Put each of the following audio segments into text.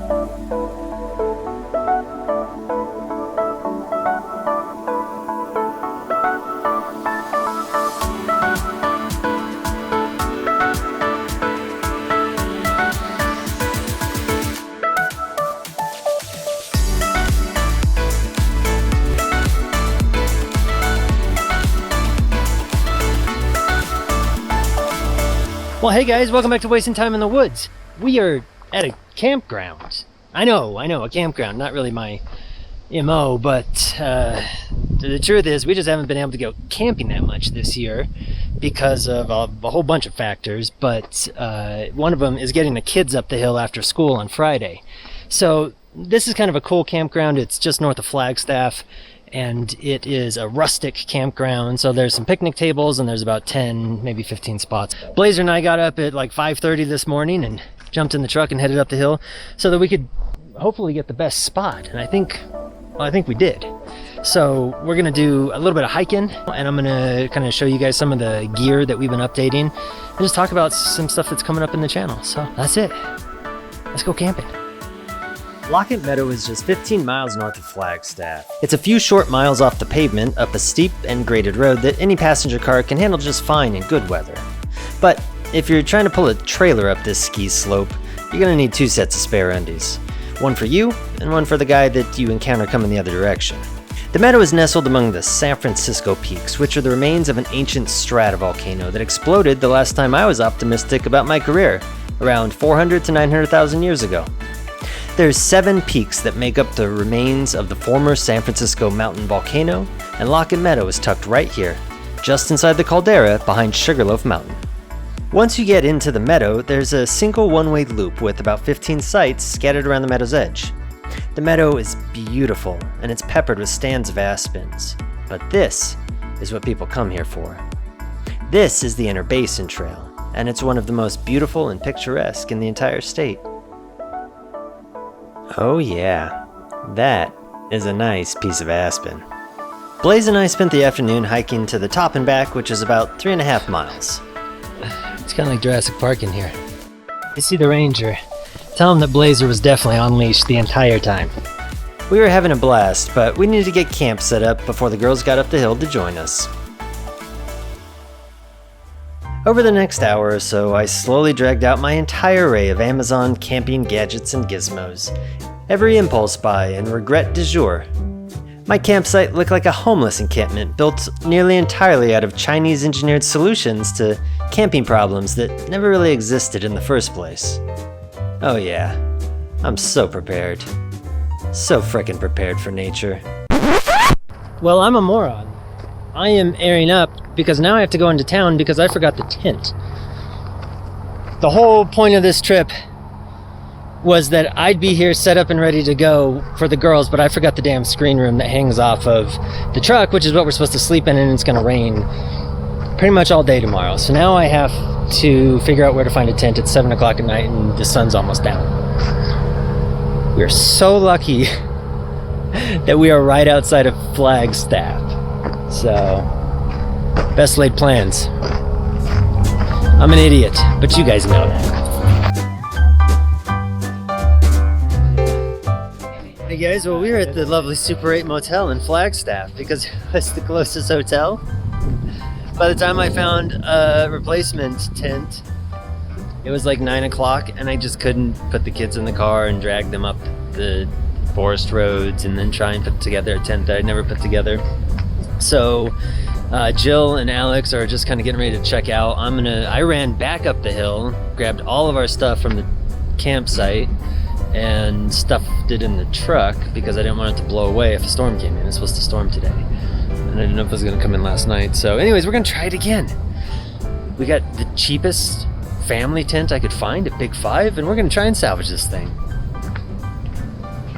Well, hey guys, welcome back to Wasting Time in the Woods. We are at a campground. I know, a campground. Not really my MO, but the truth is we just haven't been able to go camping that much this year because of a whole bunch of factors, but one of them is getting the kids up the hill after school on Friday. So this is kind of a cool campground. It's just north of Flagstaff, and it is a rustic campground, so there's some picnic tables and there's about 10, maybe 15 spots. Blazer and I got up at like 5:30 this morning and jumped in the truck and headed up the hill so that we could hopefully get the best spot, and I think we did. So we're gonna do a little bit of hiking, and I'm gonna kind of show you guys some of the gear that we've been updating and just talk about some stuff that's coming up in the channel. So that's it. Let's go camping. Locket Meadow is just 15 miles north of Flagstaff. It's a few short miles off the pavement up a steep and graded road that any passenger car can handle just fine in good weather. But if you're trying to pull a trailer up this ski slope, you're gonna need 2 sets of spare undies. One for you, and one for the guy that you encounter coming the other direction. The meadow is nestled among the San Francisco peaks, which are the remains of an ancient stratovolcano that exploded the last time I was optimistic about my career, around 400 to 900,000 years ago. There's 7 peaks that make up the remains of the former San Francisco mountain volcano, and Locket Meadow is tucked right here, just inside the caldera behind Sugarloaf Mountain. Once you get into the meadow, there's a single one-way loop with about 15 sites scattered around the meadow's edge. The meadow is beautiful, and it's peppered with stands of aspens, but this is what people come here for. This is the Inner Basin Trail, and it's one of the most beautiful and picturesque in the entire state. Oh yeah, that is a nice piece of aspen. Blaze and I spent the afternoon hiking to the top and back, which is about 3.5 miles. It's kind of like Jurassic Park in here. You see the ranger. Tell him that Blazer was definitely on leash the entire time. We were having a blast, but we needed to get camp set up before the girls got up the hill to join us. Over the next hour or so, I slowly dragged out my entire array of Amazon camping gadgets and gizmos. Every impulse buy and regret du jour. My campsite looked like a homeless encampment built nearly entirely out of Chinese engineered solutions to camping problems that never really existed in the first place. Oh yeah, I'm so prepared. So frickin' prepared for nature. Well, I'm a moron. I am airing up because now I have to go into town because I forgot the tent. The whole point of this trip was that I'd be here set up and ready to go for the girls, but I forgot the damn screen room that hangs off of the truck, which is what we're supposed to sleep in, and it's gonna rain pretty much all day tomorrow. So now I have to figure out where to find a tent at 7 o'clock at night and the sun's almost down. We're so lucky that we are right outside of Flagstaff. So, best laid plans. I'm an idiot, but you guys know that. Hey guys, well we were at the lovely Super 8 Motel in Flagstaff because it's the closest hotel. By the time I found a replacement tent, it was like 9 o'clock and I just couldn't put the kids in the car and drag them up the forest roads and then try and put together a tent that I'd never put together. So Jill and Alex are just kind of getting ready to check out. I ran back up the hill, grabbed all of our stuff from the campsite and stuffed it in the truck because I didn't want it to blow away if a storm came in. It's supposed to storm today. And I didn't know if it was gonna come in last night. So anyways, we're gonna try it again. We got the cheapest family tent I could find at Big 5 and we're gonna try and salvage this thing.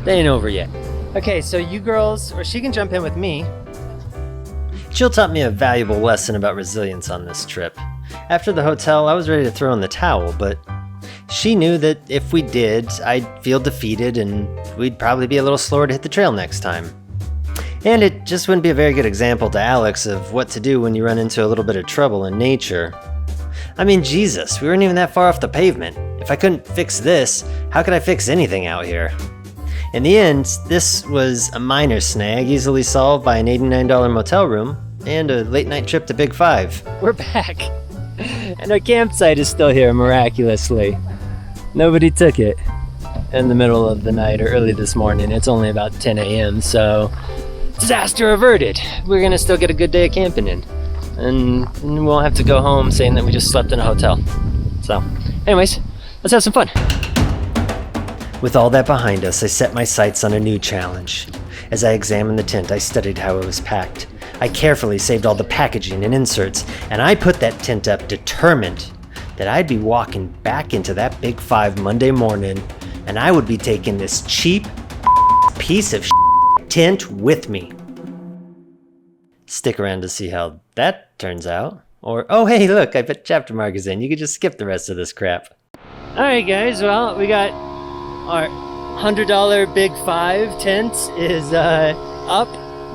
They ain't over yet. Okay, so you girls, or she can jump in with me. Jill taught me a valuable lesson about resilience on this trip. After the hotel, I was ready to throw in the towel, but she knew that if we did, I'd feel defeated and we'd probably be a little slower to hit the trail next time. And it just wouldn't be a very good example to Alex of what to do when you run into a little bit of trouble in nature. I mean, Jesus, we weren't even that far off the pavement. If If I couldn't fix this, how could I fix anything out here? In the end, this was a minor snag, easily solved by an $89 motel room and a late night trip to Big Five. We're back, and our campsite is still here miraculously. Nobody took it in the middle of the night or early this morning. It's only about 10 a.m., so disaster averted. We're gonna still get a good day of camping in, and we won't have to go home saying that we just slept in a hotel. So, anyways, let's have some fun. With all that behind us, I set my sights on a new challenge. As I examined the tent, I studied how it was packed. I carefully saved all the packaging and inserts, and I put that tent up determined that I'd be walking back into that Big Five Monday morning, and I would be taking this cheap piece of tent with me. Stick around to see how that turns out. Or, oh hey, look, I put chapter markers in. You could just skip the rest of this crap. Alright guys, well, we got our $100 Big Five tent is up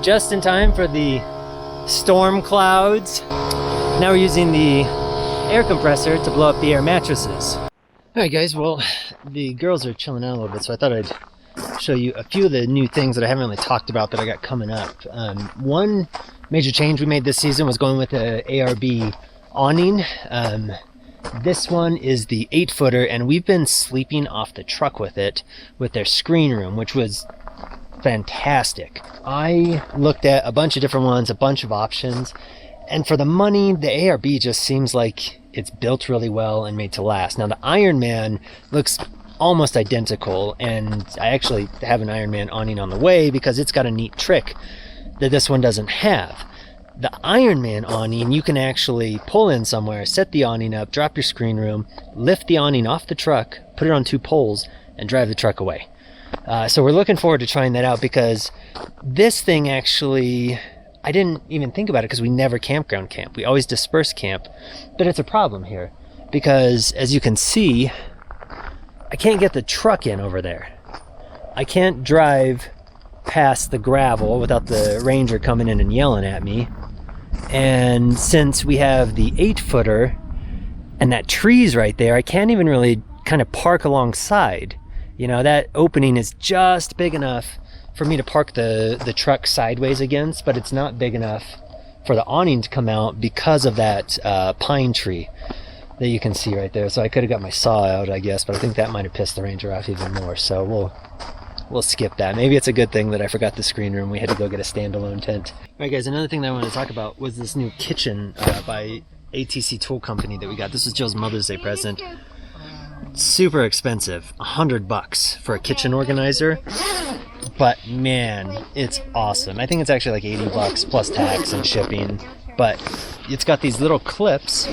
just in time for the storm clouds. Now we're using the air compressor to blow up the air mattresses. Alright guys, well, the girls are chilling out a little bit, so I thought I'd show you a few of the new things that I haven't really talked about that I got coming up. One major change we made this season was going with the ARB Awning. This one is the 8-footer, and we've been sleeping off the truck with it with their screen room, which was fantastic. I looked at a bunch of different ones, a bunch of options, and for the money, the ARB just seems like it's built really well and made to last. Now the Iron Man looks almost identical, and I actually have an Iron Man awning on the way because it's got a neat trick that this one doesn't have. The Iron Man awning, you can actually pull in somewhere, set the awning up, drop your screen room, lift the awning off the truck, put it on 2 poles, and drive the truck away. So we're looking forward to trying that out, because this thing actually, I didn't even think about it because we never campground camp. We always disperse camp, but it's a problem here because, as you can see, I can't get the truck in over there. I can't drive past the gravel without the ranger coming in and yelling at me. And since we have the 8-footer and that tree's right there, I can't even really kind of park alongside. You know, that opening is just big enough for me to park the truck sideways against, but it's not big enough for the awning to come out because of that pine tree that you can see right there. So I could have got my saw out, I guess, but I think that might have pissed the ranger off even more. So we'll skip that. Maybe it's a good thing that I forgot the screen room. We had to go get a standalone tent. All right, guys, another thing that I wanted to talk about was this new kitchen by ATC Tool Company that we got. This was Jill's Mother's Day present. Super expensive, $100 for a kitchen organizer. But man, it's awesome. I think it's actually like $80 plus tax and shipping. But it's got these little clips,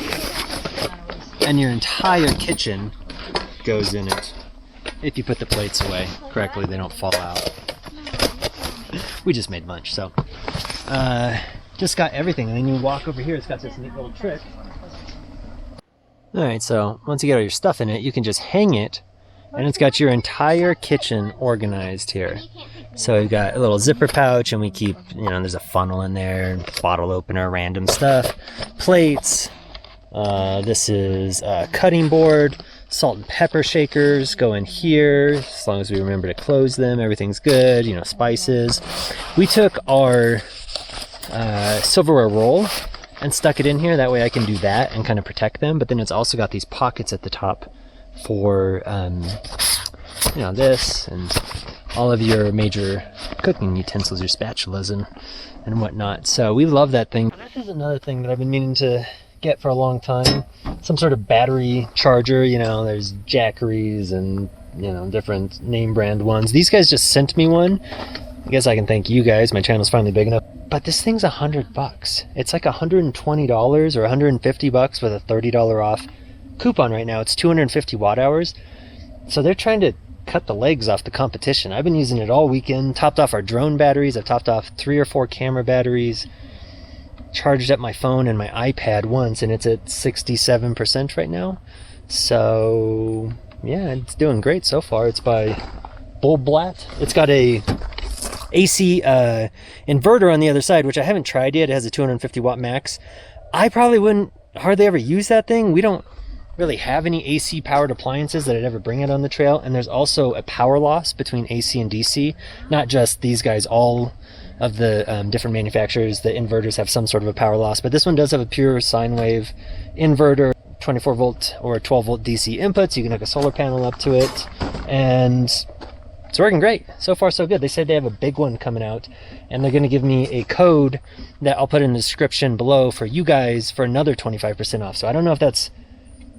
and your entire kitchen goes in it. If you put the plates away correctly, they don't fall out. We just made lunch, so just got everything. And then you walk over here, it's got this neat little trick. Alright, so once you get all your stuff in it, you can just hang it, and it's got your entire kitchen organized here. So we've got a little zipper pouch, and we keep, there's a funnel in there, bottle opener, random stuff, plates. This is a cutting board. Salt and pepper shakers go in here, as long as we remember to close them. Everything's good, spices. We took our silverware roll and stuck it in here. That way I can do that and kind of protect them. But then it's also got these pockets at the top for, this and all of your major cooking utensils, your spatulas and whatnot. So we love that thing. This is another thing that I've been meaning to get for a long time. Some sort of battery charger. There's Jackeries and different name brand ones. These guys just sent me one. I guess I can thank you guys. My channel's finally big enough. But this thing's $100. It's like $120 or $150 with a $30 off coupon right now. It's 250 watt hours. So they're trying to cut the legs off the competition. I've been using it all weekend. Topped off our drone batteries. I've topped off 3 or 4 camera batteries. Charged up my phone and my iPad once, and it's at 67% right now. So yeah, it's doing great so far. It's by Bullbat. It's got a AC inverter on the other side, which I haven't tried yet. It has a 250 watt max. I probably wouldn't hardly ever use that thing. We don't really have any AC powered appliances that I'd ever bring out on the trail, and there's also a power loss between AC and DC. Not just these guys, all of the different manufacturers, the inverters have some sort of a power loss, but this one does have a pure sine wave inverter, 24 volt or 12 volt DC inputs. You can hook a solar panel up to it, and it's working great. So far so good. They said they have a big one coming out, and they're going to give me a code that I'll put in the description below for you guys for another 25% off. So I don't know if that's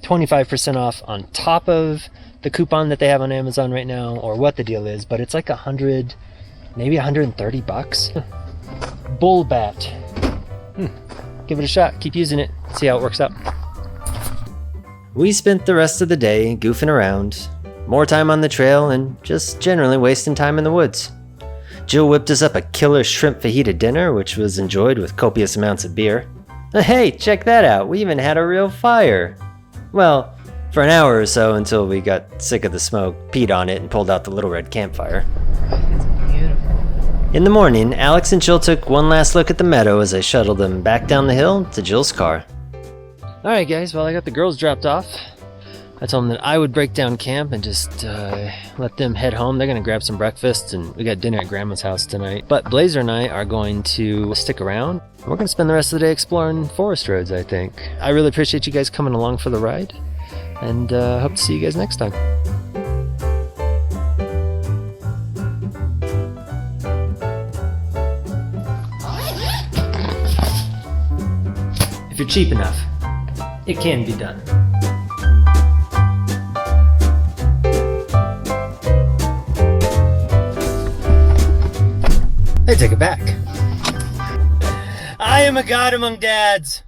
25% off on top of the coupon that they have on Amazon right now, or what the deal is, but it's like 100, maybe 130 bucks. Bullbat. Give it a shot. Keep using it. See how it works out. We spent the rest of the day goofing around, more time on the trail, and just generally wasting time in the woods. Jill whipped us up a killer shrimp fajita dinner, which was enjoyed with copious amounts of beer. Hey, check that out. We even had a real fire. Well, for an hour or so until we got sick of the smoke, peed on it, and pulled out the little red campfire. It's beautiful. In the morning, Alex and Jill took one last look at the meadow as I shuttled them back down the hill to Jill's car. Alright guys, well I got the girls dropped off. I told them that I would break down camp and just let them head home. They're going to grab some breakfast, and we got dinner at Grandma's house tonight. But Blazer and I are going to stick around. We're going to spend the rest of the day exploring forest roads, I think. I really appreciate you guys coming along for the ride, and hope to see you guys next time. If you're cheap enough, it can be done. I take it back. I am a god among dads.